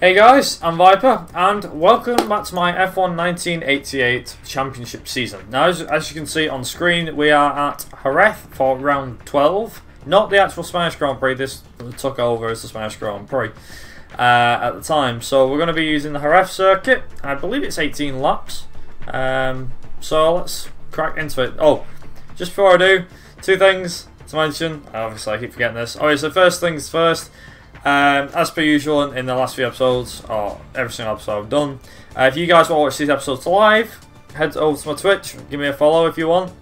Hey guys, I'm Viper, and welcome back to my F1 1988 Championship season. Now, as you can see on screen, we are at Jerez for round 12. Not the actual Spanish Grand Prix, this took over as the Spanish Grand Prix at the time. So we're going to be using the Jerez circuit. I believe it's 18 laps. So let's crack into it. Oh, just before I do, two things to mention. Obviously, I keep forgetting this. Okay, so first things first. As per usual in the last few episodes, or every single episode I've done, if you guys want to watch these episodes live, head over to my Twitch, give me a follow if you want.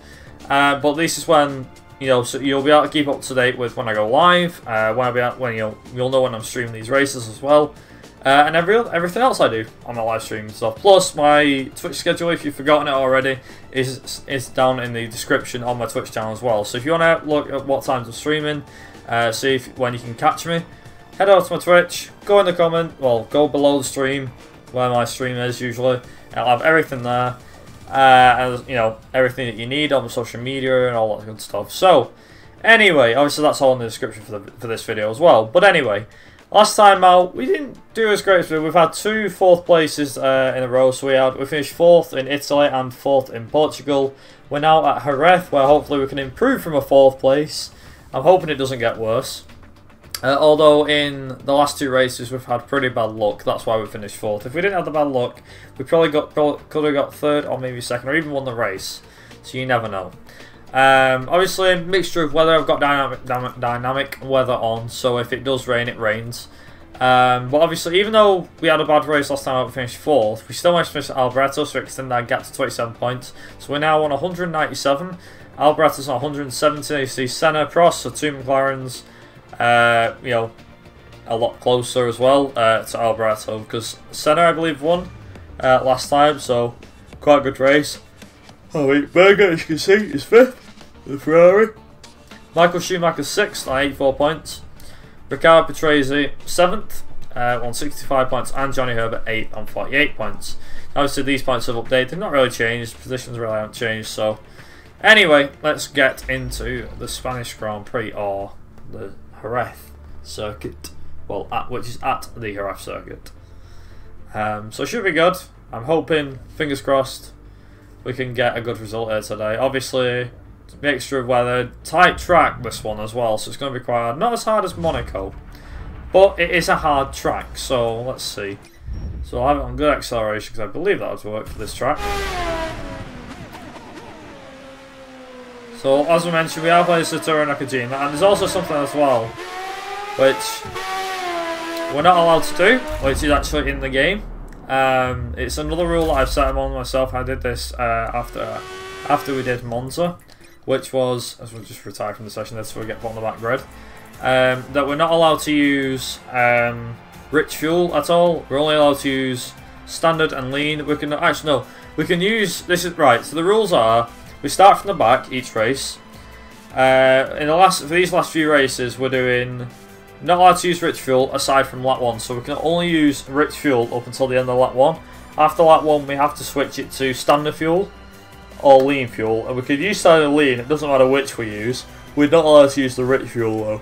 But this is when, so you'll be able to keep up to date with when I go live, when you'll know when I'm streaming these races as well, and everything else I do on my live stream stuff. Plus my Twitch schedule, if you've forgotten it already, is down in the description on my Twitch channel as well. So if you want to look at what times I'm streaming, see when you can catch me, head over to my Twitch, go in the comment, well, go below the stream, where my stream is usually. I'll have everything there, and everything that you need on the social media and all that good stuff. So, anyway, obviously that's all in the description for this video as well. But anyway, last time out, we didn't do as great as we've had two fourth places in a row. So we finished 4th in Italy and 4th in Portugal. We're now at Jerez, where hopefully we can improve from a 4th place. I'm hoping it doesn't get worse. Although in the last two races we've had pretty bad luck, that's why we finished 4th. If we didn't have the bad luck, we probably could have got 3rd or maybe 2nd or even won the race. So you never know. Obviously, a mixture of weather. I've got dynamic weather on, so if it does rain, it rains. But obviously, even though we had a bad race last time we finished 4th, we still managed to finish at Albereto, so we extend our gap to 27 points. So we're now on 197. Albereto's on 170. You see Senna, Prost, so 2 McLarens. A lot closer as well to Albereto, because Senna, I believe, won last time, so quite a good race. Oh wait, Berger, as you can see, is 5th with Ferrari. Michael Schumacher 6th on 84 points. Riccardo Patrese 7th on 65 points, and Johnny Herbert 8th on 48 points. Obviously, these points have updated, they've not really changed, positions really haven't changed. So, anyway, let's get into the Spanish Grand Prix, or the Jerez circuit, well, which is at the Jerez circuit. So it should be good. I'm hoping, fingers crossed, we can get a good result here today. Obviously, mixture of weather, tight track this one as well, so it's going to be quite hard. Not as hard as Monaco, but it is a hard track, so let's see. So I'll have it on good acceleration, because I believe that would work for this track. So, as we mentioned, we are playing Satoru Nakajima, and there's also something as well, which we're not allowed to do, which is actually in the game. It's another rule that I've set on myself. I did this after we did Monza, which was, as we'll just retire from the session, that's where we get put on the back grid, that we're not allowed to use rich fuel at all. We're only allowed to use standard and lean. We can actually, no, we can use, this is right, so the rules are, we start from the back each race. For these last few races, we're doing not allowed to use rich fuel aside from lap 1, so we can only use rich fuel up until the end of lap 1. After lap 1, we have to switch it to standard fuel or lean fuel, and we could use standard lean. It doesn't matter which we use. We're not allowed to use the rich fuel though.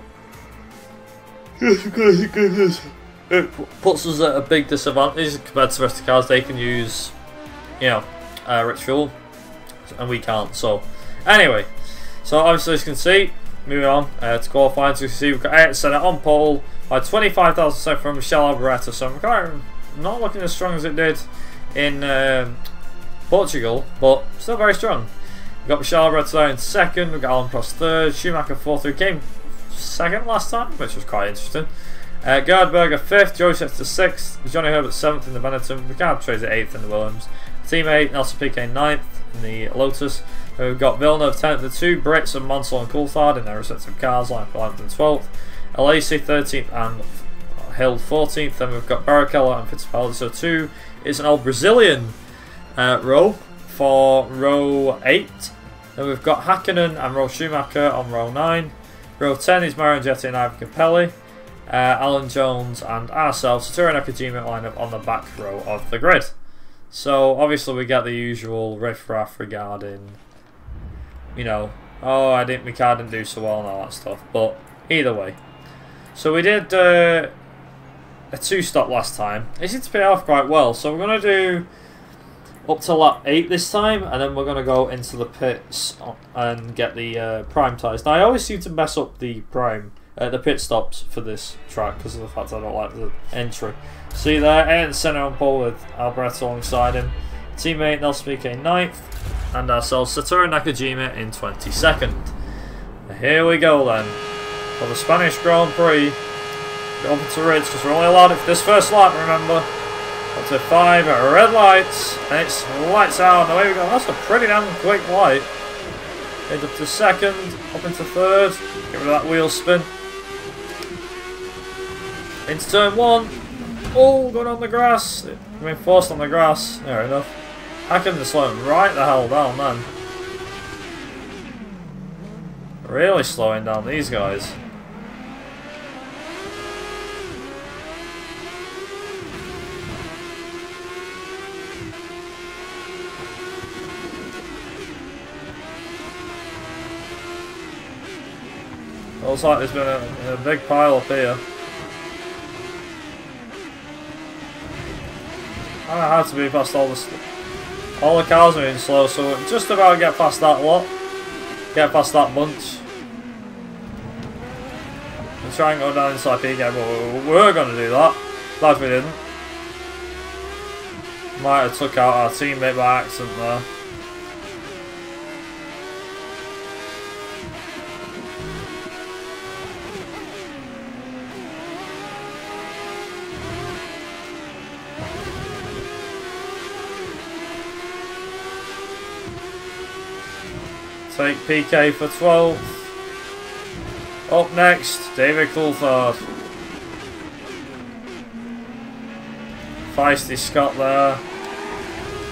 Yes, because it puts us at a big disadvantage compared to the rest of the cars. They can use, rich fuel, and we can't. So anyway, so obviously as you can see, moving on to qualifying, so you can see we've got Ayrton Senna on pole by 25,000 from Michele Albereto. So McLaren not looking as strong as it did in Portugal, but still very strong. We've got Michele Albereto there in 2nd, we've got Alan Prost 3rd, Schumacher 4th, who came 2nd last time, which was quite interesting. Gerhard Berger 5th, Joey Sexton 6th, Johnny Herbert 7th in the Benetton, Riccardo Patrese 8th in the Williams. Teammate Nelson Piquet 9th in the Lotus. We've got Villeneuve 10th, the 2 Brits and Mansell and Coulthard in their respective cars, line for 11th and 12th. Alesi 13th and Hill 14th. Then we've got Barrichello and Fittipaldi. So 2 is an old Brazilian row for row 8. Then we've got Hakkinen and Roel Schumacher on row 9. Row 10 is Mario Andretti and Ivan Capelli. Alan Jones and ourselves, Satoru Nakajima, line up on the back row of the grid. So obviously we get the usual riff-raff regarding, oh, my car didn't do so well and all that stuff. But either way, so we did a 2-stop last time. It seemed to pay off quite well. So we're going to do up to lap 8 this time, and then we're going to go into the pits and get the prime tyres. Now I always seem to mess up the pit stops for this track because of the fact I don't like the entry. See there, Ayrton Senna on pole with Albereto alongside him. Teammate Nelson Piquet 9th, and ourselves Satoru Nakajima in 22nd. Here we go then for the Spanish Grand Prix. Go over to Ridge because we're only allowed it for this first lap, remember. Up to 5 red lights, and it's lights out, and away we go. That's a pretty damn quick light. Head up to 2nd, up into 3rd, get rid of that wheel spin. Into turn 1. Oh, going on the grass. I mean, forced on the grass. Fair enough. I can just slow him right the hell down then. Really slowing down these guys. Looks like there's been a big pile up here. I don't know how to be past all the cars moving slow, so we'll just about get past that lot. Get past that bunch. And try and go down inside P again, but we were going to do that. Glad we didn't. Might have took out our teammate by accident there. Take PK for 12th. Up next, David Coulthard. Feisty Scott there.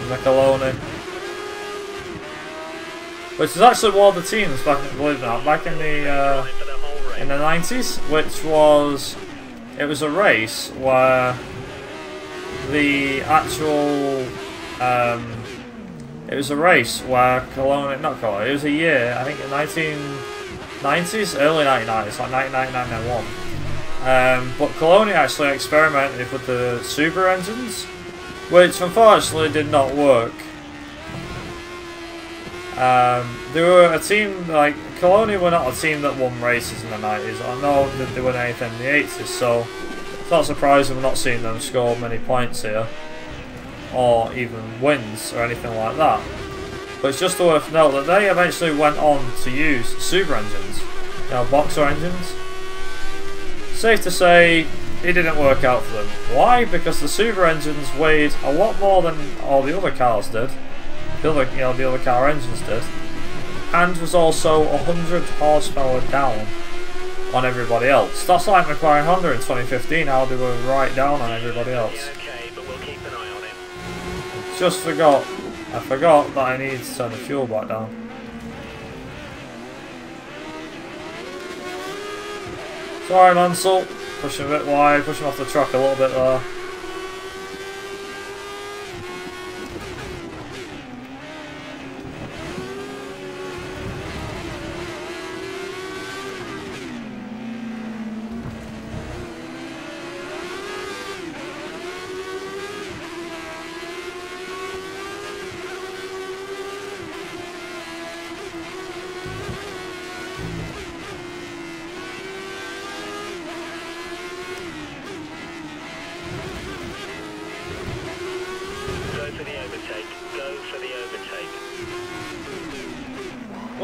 Micheloni. Which is actually one of the teams back in the 90s, which was it was a race where the actual it was a race where Coloni, not Coloni, it was a year, I think in 1990s, early 1990s, like 1999, 91. But Coloni actually experimented with the Super engines, which unfortunately did not work. They were a team, like, Coloni were not a team that won races in the 90s. I know that they won anything in the 80s, so it's not surprising we're not seeing them score many points here, or even wins or anything like that. But it's just worth note that they eventually went on to use Super engines, you know, boxer engines. Safe to say it didn't work out for them. Why? Because the Super engines weighed a lot more than all the other cars did. The other car engines did, and was also 100 horsepower down on everybody else. That's like McLaren-Honda in 2015, how they were right down on everybody else. I forgot that I need to turn the fuel back down. Sorry, Mansell. Pushing a bit wide, pushing off the track a little bit there.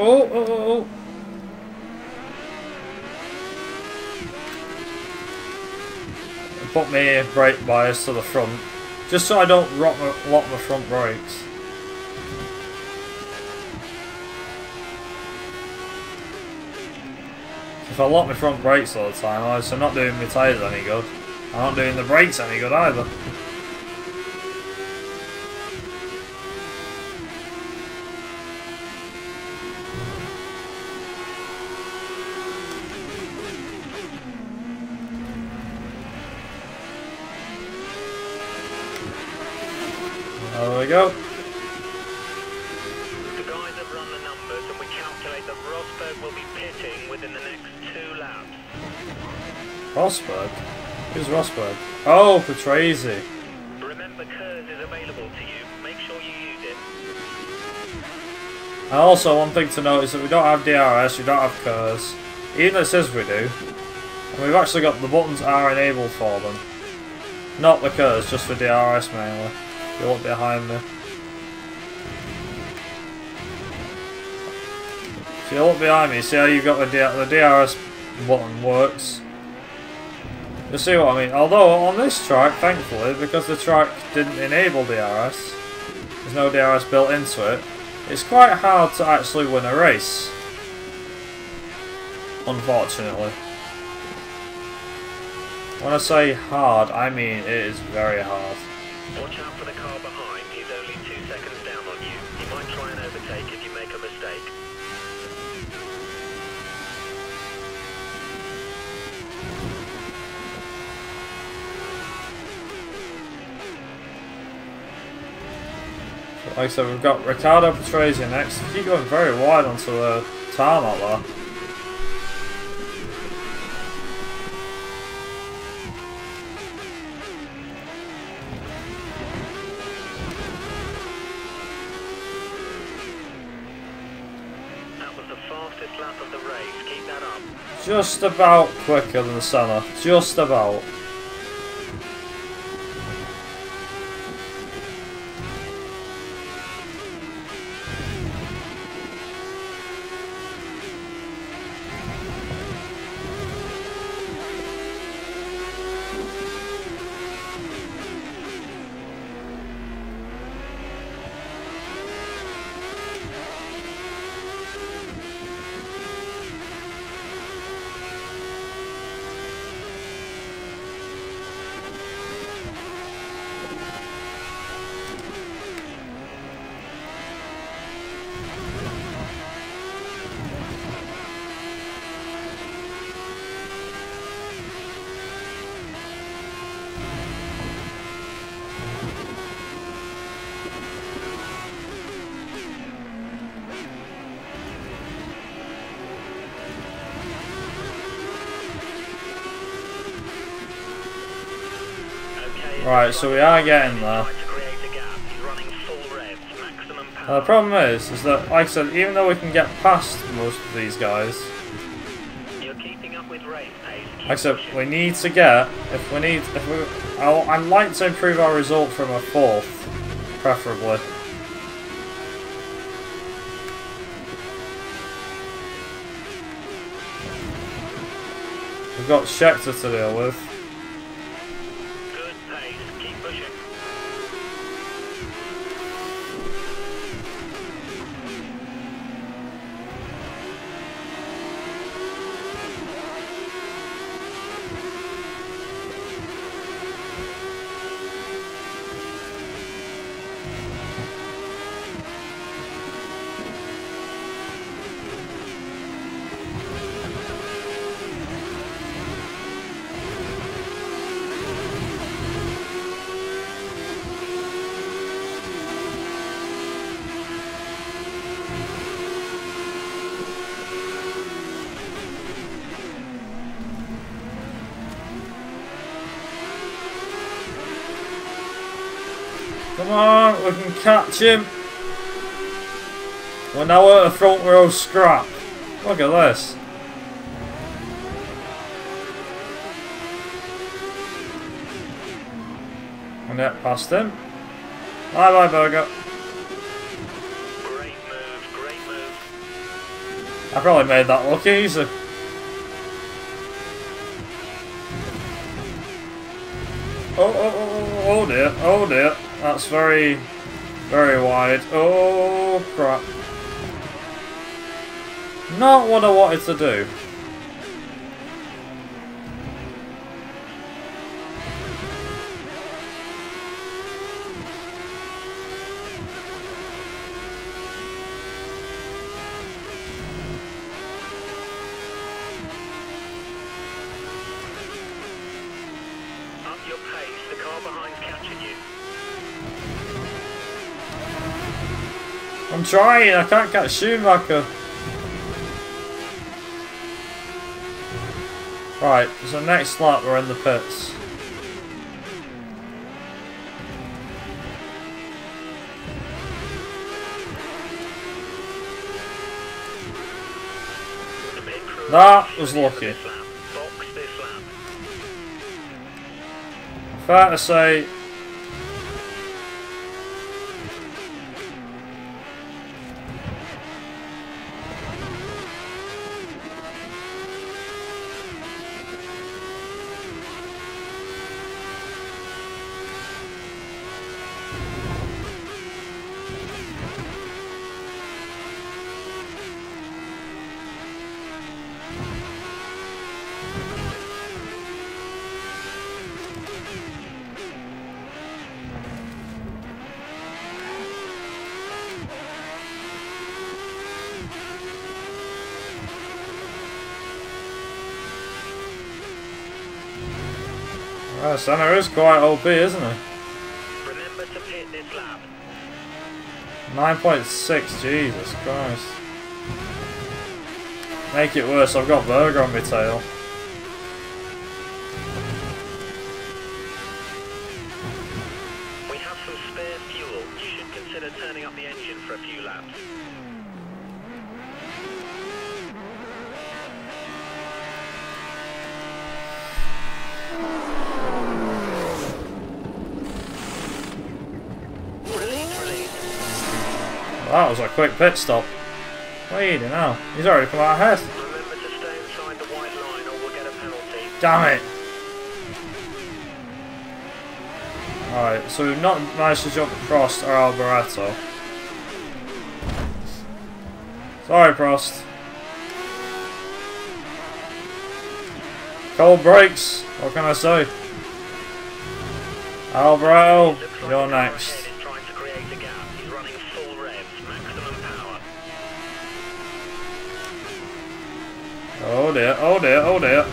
Oh. Put my brake bias to the front, just so I don't lock my front brakes. If I lock my front brakes all the time, I'm not doing my tyres any good. I'm not doing the brakes any good either. There we go. The guys have run the numbers and we calculate that Rosberg will be pitting within the next 2 laps. Rosberg? Who's Rosberg? Oh, Patrese. Remember, KERS is available to you. Make sure you use it. And also, one thing to note is that we don't have DRS, we don't have KERS. Even though it says we do. And we've actually got the buttons are enabled for them. Not the KERS, just for DRS mainly. If you look behind me. If you look behind me, see how you've got the DRS button works. You see what I mean? Although on this track, thankfully, because the track didn't enable DRS, there's no DRS built into it, it's quite hard to actually win a race. Unfortunately. When I say hard, I mean it is very hard. Watch out for the car behind. He's only 2 seconds down on you. He might try and overtake if you make a mistake. Like I said, we've got Riccardo Patrese next. We keep going very wide onto the tarmac there. That was the fastest lap of the race. Keep that up. Just about quicker than Senna. Just about. Right, so we are getting there. The problem is that, like I said, even though we can get past most of these guys, like I said, we need to get, I'd like to improve our result from a 4th, preferably. We've got Scheckter to deal with. Come on, we can catch him. We're now at a front row scrap. Look at this. And get past him. Bye bye, Burger. Great move, great move. I probably made that look easy. Oh dear, oh dear. That's very, very wide. Oh crap. Not what I wanted to do. Up your pace, the car behind's catching you. I'm trying, I can't catch Schumacher. Right, so next lap we're in the pits. That was lucky. Box this lap. Fair to say. Senna is quite OP, isn't he? Remember to pit this lap. 9.6, Jesus Christ. Make it worse, I've got burger on my tail. We have some spare fuel. You should consider turning up the engine for a few laps. That was a quick pit stop. Wait, now he's already come out ahead. Remember to stay inside the white line or we'll get a penalty. Damn it! Alright, so we've not managed to jump Prost or Albereto. Sorry, Prost. Cold brakes, what can I say? Albereto, you're next. Trying to create a gap. He's running full revs, maximum power. Oh dear, oh dear, oh dear.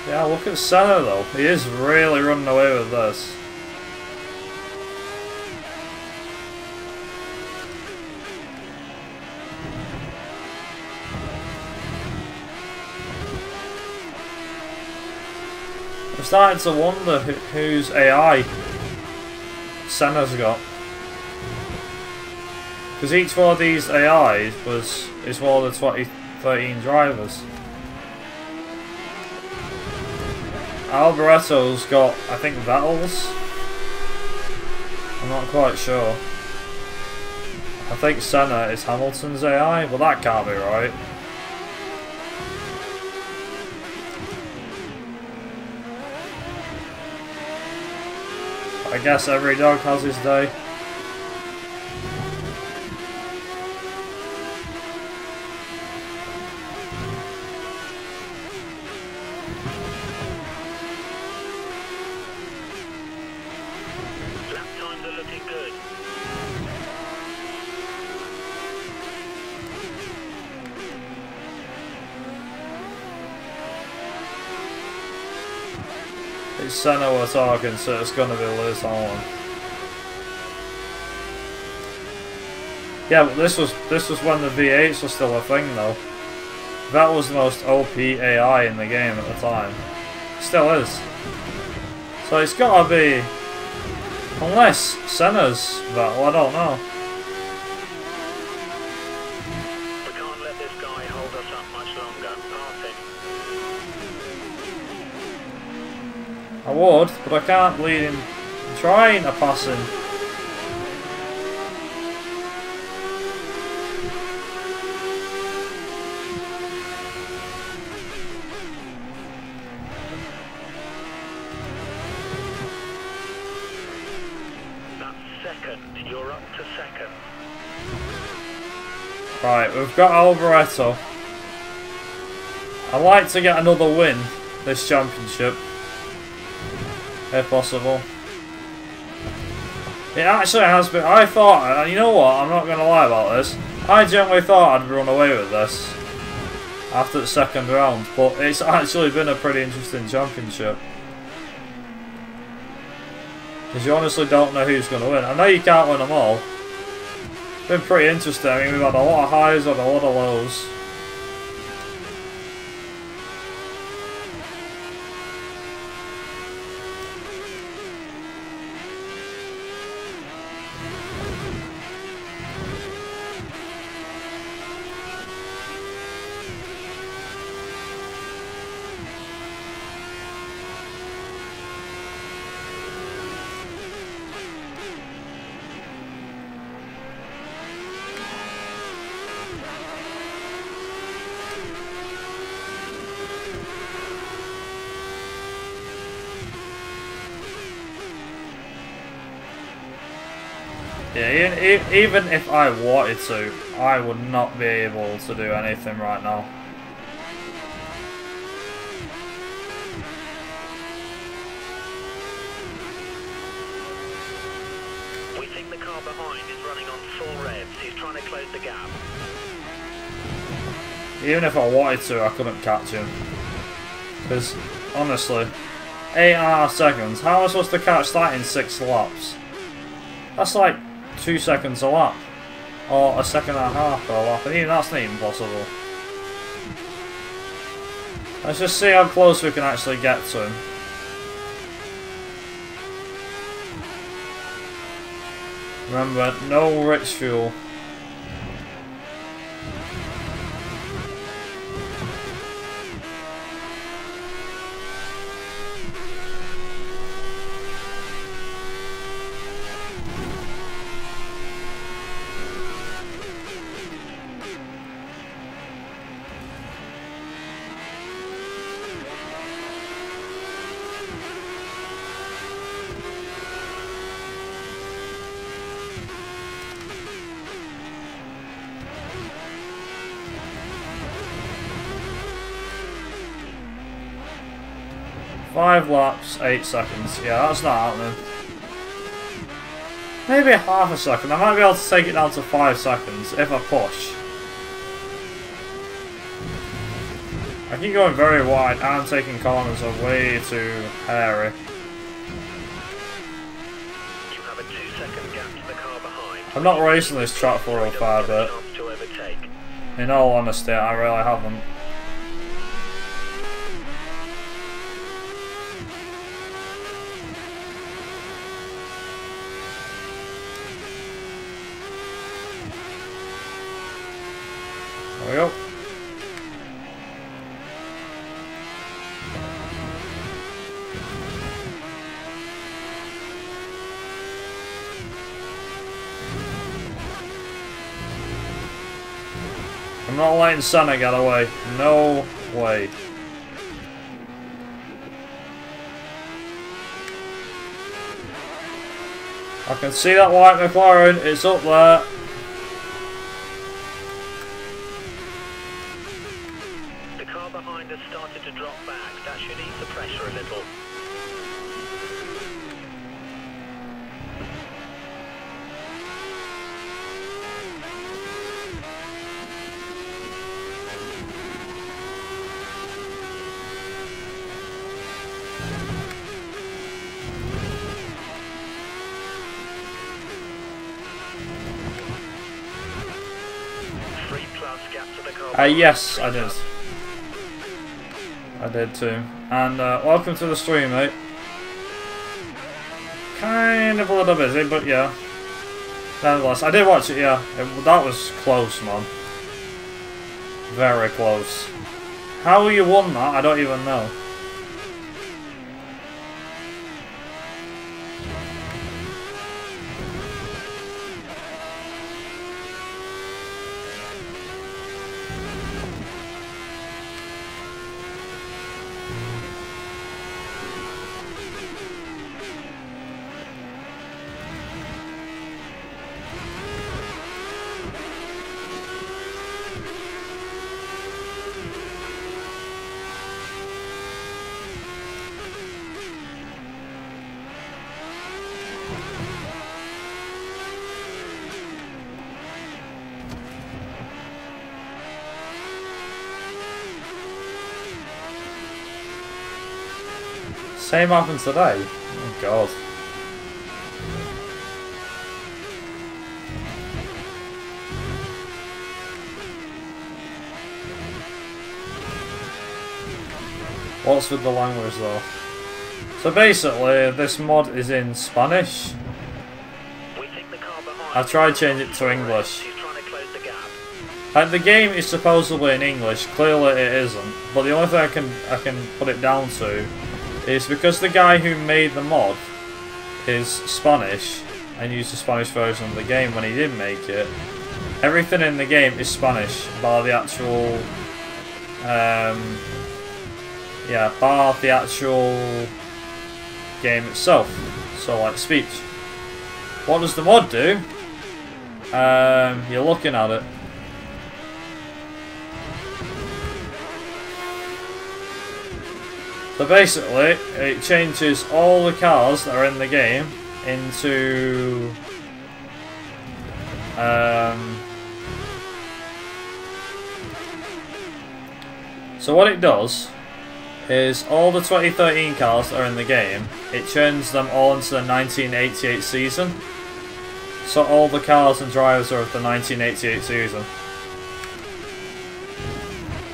Yeah, look at Senna though. He is really running away with this. I'm starting to wonder whose AI Senna's got. Because each one of these AIs is one of the 2013 drivers. Albereto's got, I think, Vettel's. I'm not quite sure. I think Senna is Hamilton's AI, but that can't be right. I guess every dog has his day. Lap times are looking good. It's Senna we're talking, so it's gonna be Lotus-Honda. Yeah, but this was when the V8s were still a thing though. That was the most OP AI in the game at the time. Still is. So it's gotta be, unless Senna's Vettel, I don't know. We can't let this guy hold us up much longer. Passing. I would, but I can't lead him trying to pass him. Second, you're up to second. Right, we've got Albereto. I'd like to get another win this championship, if possible. It actually has been. I thought, you know what? I'm not going to lie about this. I genuinely thought I'd run away with this after the second round, but it's actually been a pretty interesting championship. Because you honestly don't know who's going to win. I know you can't win them all. It's been pretty interesting. I mean, we've had a lot of highs and a lot of lows. Yeah, even if I wanted to, I would not be able to do anything right now. We think the car behind is running on full revs. He's trying to close the gap. Even if I wanted to, I couldn't catch him. Because, honestly, 8.5 seconds. How am I supposed to catch that in 6 laps? That's like 2 seconds a lap. Or a second and a half per lap. And even that's not even possible. Let's just see how close we can actually get to him. Remember, no rich fuel. Five laps, 8 seconds. Yeah, that's not happening. Maybe half a second. I might be able to take it down to 5 seconds if I push. I keep going very wide and taking corners are way too hairy. You have a 2-second gap to the car behind. I'm not racing this track for a fair bit. To overtake. In all honesty, I really haven't. There we go. I'm not letting Senna get away. No way. I can see that white McLaren. It's up there. The car behind has started to drop back. That should ease the pressure a little. Yes, I did. I did too. And welcome to the stream, mate. Kind of a little busy, but yeah. Nonetheless, I did watch it, yeah. That was close, man. Very close. How you won that, I don't even know. Same happened today. Oh god. What's with the language though? So basically, this mod is in Spanish. I tried changing it to English. Like the game is supposedly in English. Clearly it isn't. But the only thing I can put it down to is because the guy who made the mod is Spanish and used the Spanish version of the game when he did make it. Everything in the game is Spanish, bar the actual, bar the actual game itself. So like speech. What does the mod do? You're looking at it. So basically, it changes all the cars that are in the game into so what it does is all the 2013 cars that are in the game, it turns them all into the 1988 season. So all the cars and drivers are of the 1988 season.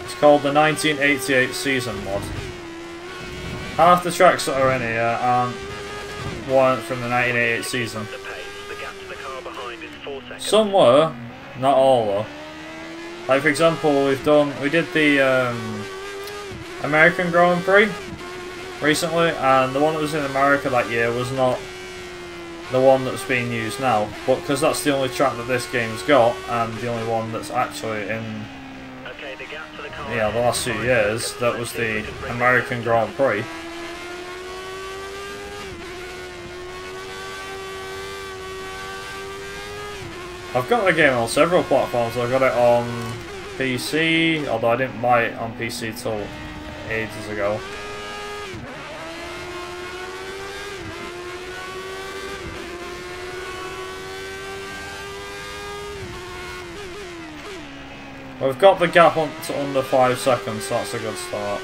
It's called the 1988 season mod. Half the tracks that are in here weren't from the 1988 season. Some were, not all though. Like for example, we did the American Grand Prix recently, and the one that was in America that year was not the one that's being used now, but because that's the only track that this game's got, and the only one that's actually in the last few years, that was the American Grand Prix. I've got the game on several platforms. I've got it on PC, although I didn't buy it on PC till ages ago. We've got the gap on to under 5 seconds, so that's a good start.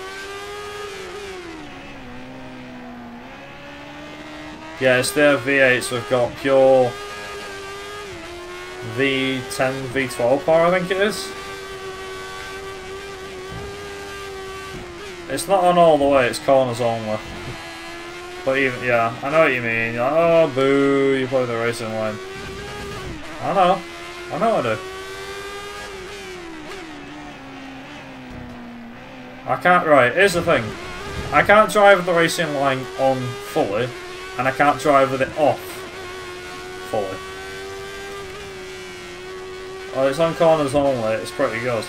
Yeah, it's their V8s. We've got pure V10, V12 power, I think it is. It's not on all the way, it's corners only. But even, yeah, I know what you mean. You're like, oh, boo, you play the racing line. I know I do. I can't, right, here's the thing. I can't drive with the racing line on fully, and I can't drive with it off fully. Well, it's on corners only, it's pretty good.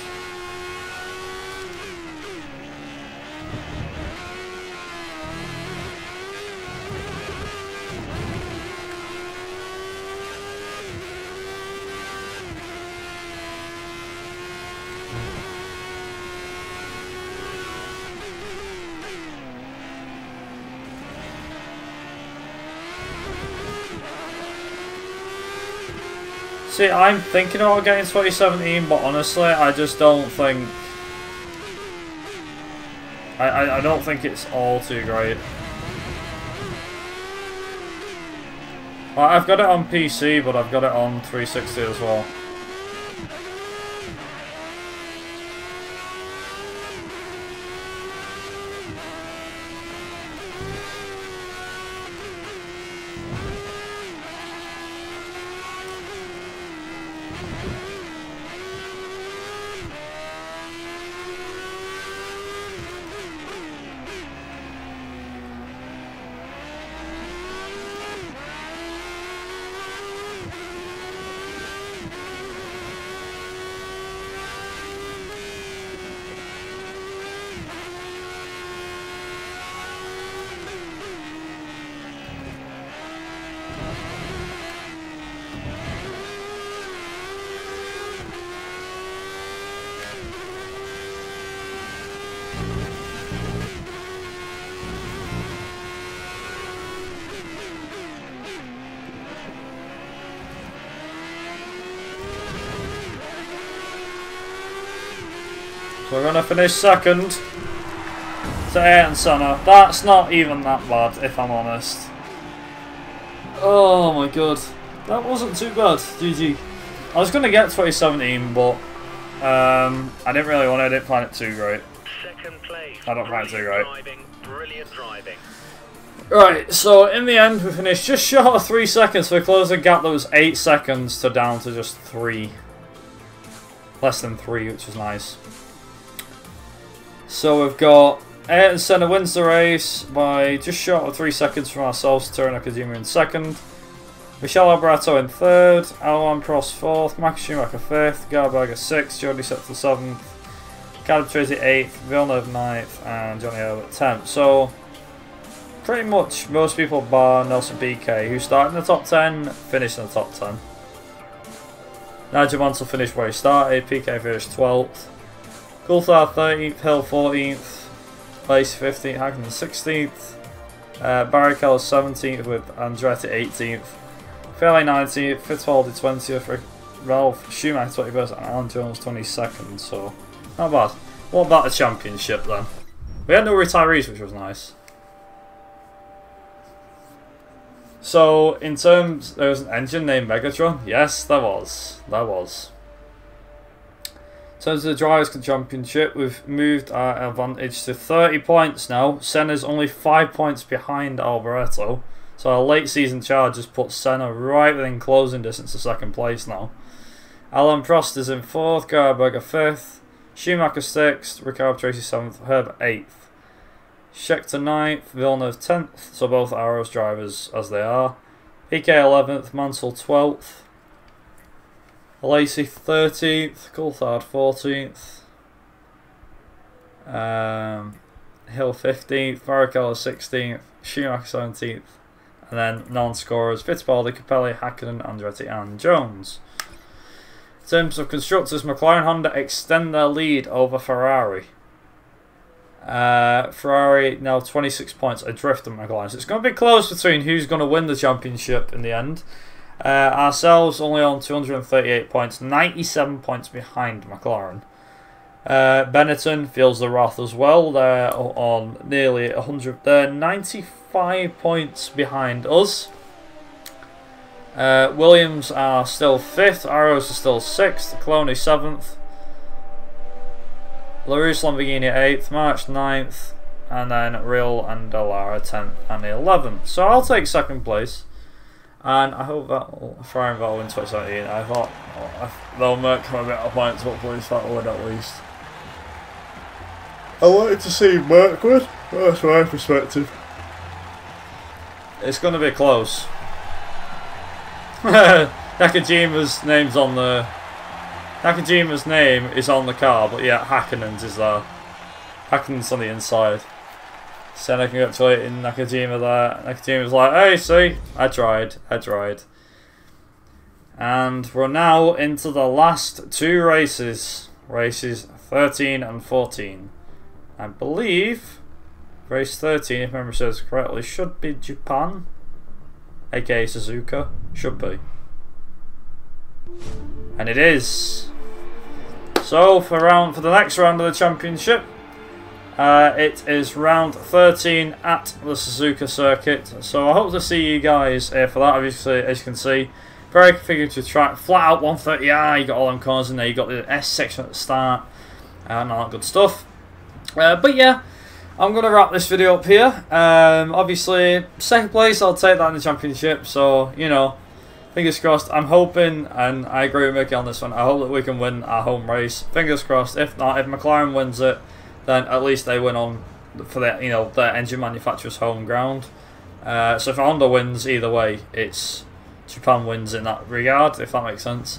See, I'm thinking about getting 2017, but honestly, I just don't think... I don't think it's all too great. Well, I've got it on PC, but I've got it on 360 as well. We're going to finish second to Ayrton Senna. That's not even that bad, if I'm honest. Oh my god. That wasn't too bad, GG. I was going to get 2017, but I didn't really want it. I didn't find it too great. Second place. I don't find it too great. Brilliant driving. Right, so in the end we finished just short of 3 seconds. So we closed a gap that was 8 seconds to down to just 3. Less than 3, which is nice. So we've got Ayrton Senna wins the race by just short of 3 seconds from ourselves. Terra Nakajima in second. Michele Albereto in third. Alain Prost fourth. Michael Schumacher fifth. Garberger sixth. Jordi Setzler seventh. Caleb Tracy eighth. Villeneuve ninth. And Johnny Herbert 10th. So pretty much most people bar Nelson Piquet, who started in the top 10, finished in the top 10. Nigel Mansell finished where he started. PK finished 12th. Coulthard 13th. Hill 14th. Lacey 15th. Hackman 16th. Barrichello 17th with Andretti 18th. Fairley 19th. Fittipaldi 20th. Ralph Schumacher 21st. And Alan Jones 22nd. So, not bad. What about the championship then? We had no retirees, which was nice. So, in terms, there was an engine named Megatron. Yes, there was. There was. In terms of the Drivers' Championship, we've moved our advantage to 30 points now. Senna's only 5 points behind Albereto. So our late season charge has put Senna right within closing distance of second place now. Alan Prost is in 4th, Garberger 5th, Schumacher 6th, Ricciardo Tracy 7th, Herb 8th. Scheckter 9th, Villeneuve 10th, so both Arrows drivers as they are. PK 11th, Mansell 12th. Lacey 13th, Coulthard 14th. Hill 15th, Barrichello 16th, Schumacher 17th. And then non-scorers, Fittipaldi, Capelli, Hakkinen, Andretti and Jones. In terms of constructors, McLaren-Honda extend their lead over Ferrari. Ferrari now 26 points adrift of McLaren. So it's going to be close between who's going to win the championship in the end. Ourselves only on 238 points, 97 points behind McLaren. Benetton feels the wrath as well. They're on nearly 100. They're 95 points behind us. Williams are still 5th. Arrows are still 6th. Cloney 7th. LaRousse Lamborghini 8th, March 9th, and then Real and Dallara 10th and 11th. So I'll take 2nd place, and I hope that Ferrari will win 2017. I thought they'll make a bit of points, hopefully that will win at least. I wanted to see Merc win, that's my perspective. It's going to be close. Nakajima's name's on the... Nakajima's name is on the car, but yeah, Hakkinen's is there. Hakkinen's on the inside. Senna congratulating Nakajima there. Nakajima's like, hey, see, I tried. And we're now into the last 2 races. Races 13 and 14. I believe race 13, if memory serves correctly, should be Japan, aka Suzuka. Should be. And it is. So for the next round of the championship, it is round 13 at the Suzuka circuit. So I hope to see you guys for that. Obviously, as you can see, very configured track, flat out 130i. You got all them corners in there. You got the S section at the start, and all that good stuff. But yeah, I'm gonna wrap this video up here. Obviously, 2nd place, I'll take that in the championship. So you know. Fingers crossed. I'm hoping, and I agree with Mickey on this one, I hope that we can win our home race. Fingers crossed. If not, if McLaren wins it, then at least they win on for their, their engine manufacturer's home ground. So if Honda wins, either way, it's Japan wins in that regard, if that makes sense.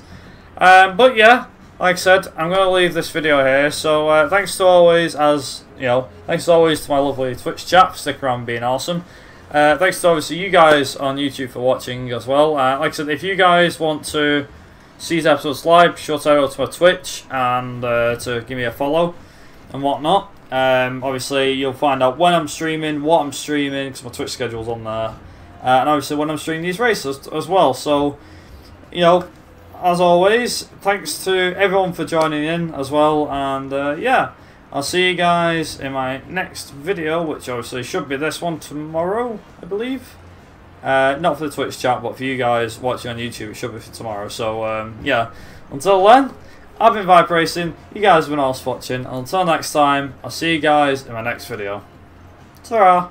But yeah, like I said, I'm going to leave this video here. So thanks to always, thanks to always to my lovely Twitch chat for sticking around and being awesome. Thanks to obviously you guys on YouTube for watching as well. Like I said, if you guys want to see these episodes live, be sure to go to my Twitch and to give me a follow and whatnot. Obviously, you'll find out when I'm streaming, what I'm streaming, because my Twitch schedule's on there, and obviously when I'm streaming these races as well. So, as always, thanks to everyone for joining in as well, and yeah. I'll see you guys in my next video, which obviously should be this one tomorrow, I believe. Not for the Twitch chat, but for you guys watching on YouTube, it should be for tomorrow. So, yeah. Until then, I've been Vibe Racing. You guys have been awesome watching. Until next time, I'll see you guys in my next video. Ta-ra!